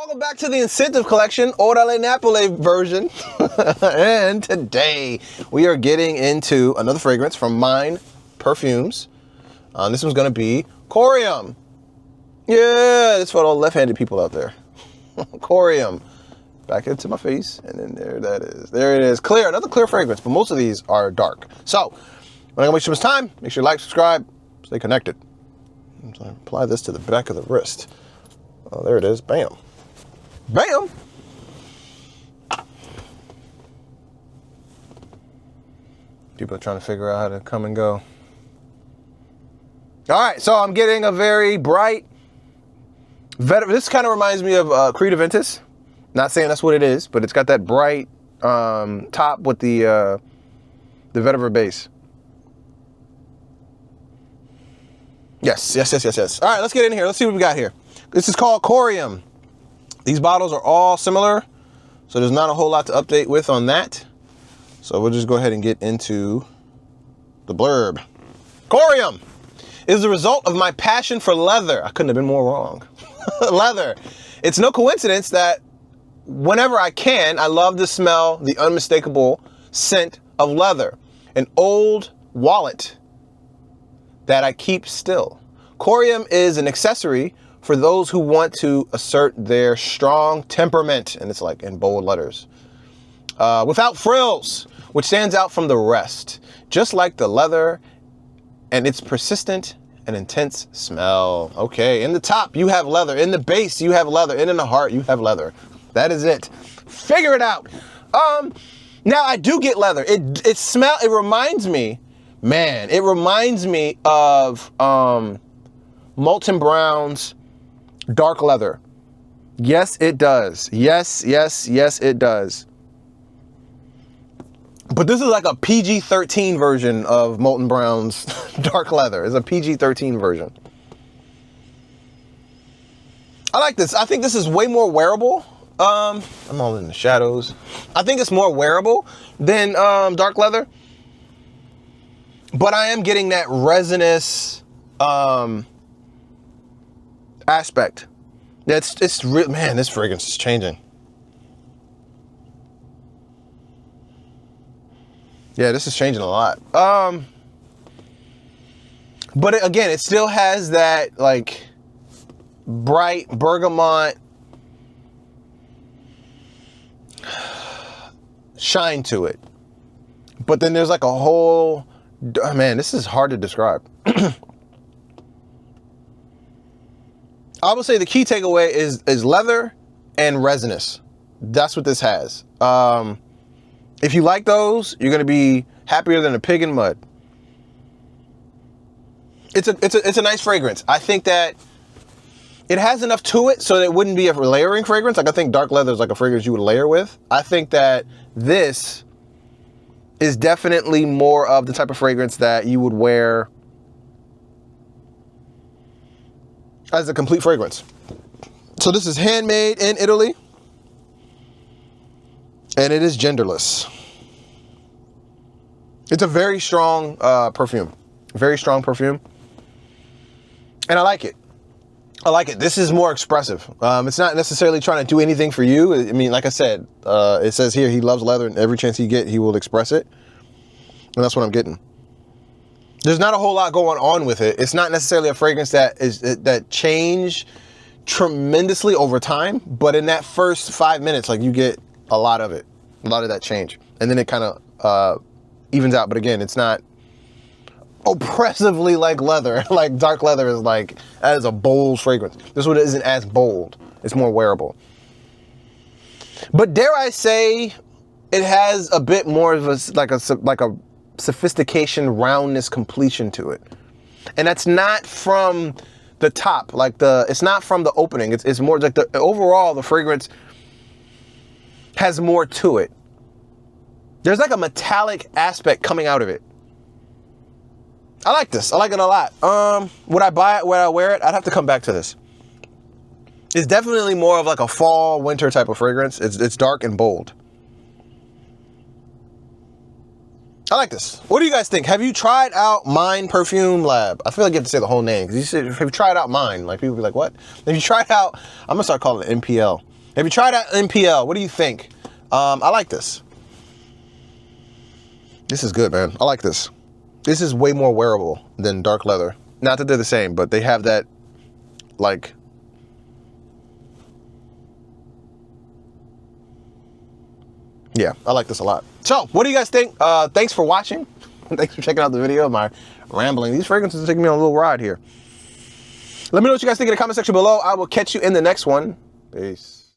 welcome back to the InScentive Collection, Orale Napoli version. And today we are getting into another fragrance from Mine Perfumes. This one's gonna be Corium. Yeah, it's for all left-handed people out there. Corium. Back into my face, and then there that is. There it is. Clear, another clear fragrance, but most of these are dark. So, we're not gonna waste too much time. Make sure you like, subscribe, stay connected. I'm gonna apply this to the back of the wrist. Oh, there it is. Bam. Bam! People are trying to figure out how to come and go. All right, so I'm getting a very bright vetiver. This kind of reminds me of Creative Ventus. Not saying that's what it is, but it's got that bright top with the vetiver base. Yes. All right, let's get in here. Let's see what we got here. This is called Corium. These bottles are all similar, so there's not a whole lot to update with on that. So we'll just go ahead and get into the blurb. Corium is the result of my passion for leather. I couldn't have been more wrong. Leather. It's no coincidence that whenever I can, I love to smell the unmistakable scent of leather. An old wallet that I keep still. Corium is an accessory for those who want to assert their strong temperament, and it's like in bold letters, without frills, which stands out from the rest, just like the leather and its persistent and intense smell. Okay, in the top you have leather, in the base you have leather, and in the heart you have leather. That is it. Figure it out. Now I do get leather. It reminds me, man, it reminds me of Molton Brown's dark leather. Yes, it does. Yes, it does. But this is like a PG-13 version of Molton Brown's dark leather. It's a PG-13 version. I like this. I think this is way more wearable. I'm all in the shadows. I think it's more wearable than dark leather. But I am getting that resinous aspect. It's real, man. This fragrance is changing. Yeah, this is changing a lot. But again, it still has that like bright bergamot shine to it. But then there's like a whole, man, this is hard to describe. I would say the key takeaway is leather and resinous. That's what this has. If you like those, you're gonna be happier than a pig in mud. It's a nice fragrance. I think that it has enough to it so that it wouldn't be a layering fragrance. Like I think dark leather is like a fragrance you would layer with. I think that this is definitely more of the type of fragrance that you would wear as a complete fragrance. So this is handmade in Italy, and it is genderless. It's a very strong perfume, very strong perfume, and I like it. I like it. This is more expressive. It's not necessarily trying to do anything for you. I mean, like I said, it says here he loves leather, and every chance he get, he will express it, and that's what I'm getting. There's not a whole lot going on with it. It's not necessarily a fragrance that changed tremendously over time, but in that first 5 minutes, like you get a lot of it, a lot of that change, and then it kind of evens out. But again, it's not oppressively like leather. Like dark leather is like, that is a bold fragrance. This one isn't as bold. It's more wearable. But dare I say, it has a bit more of a like a sophistication, roundness, completion to it. And that's not from the top, like it's not from the opening. It's more like overall the fragrance has more to it. There's like a metallic aspect coming out of it. I like this. I like it a lot. Would I buy it? Would I wear it? I'd have to come back to this. It's definitely more of like a fall, winter type of fragrance. It's dark and bold. I like this. What do you guys think? Have you tried out Mine Perfume Lab? I feel like you have to say the whole name, because you said, have you tried out Mine? Like people be like, what? If you tried out, I'm gonna start calling it MPL. Have you tried out NPL? What do you think? I like this. This is good, man. I like this. This is way more wearable than dark leather. Not that they're the same, but they have that, like, yeah, I like this a lot. So, what do you guys think? Thanks for watching. Thanks for checking out the video, my rambling. These fragrances are taking me on a little ride here. Let me know what you guys think in the comment section below. I will catch you in the next one. Peace.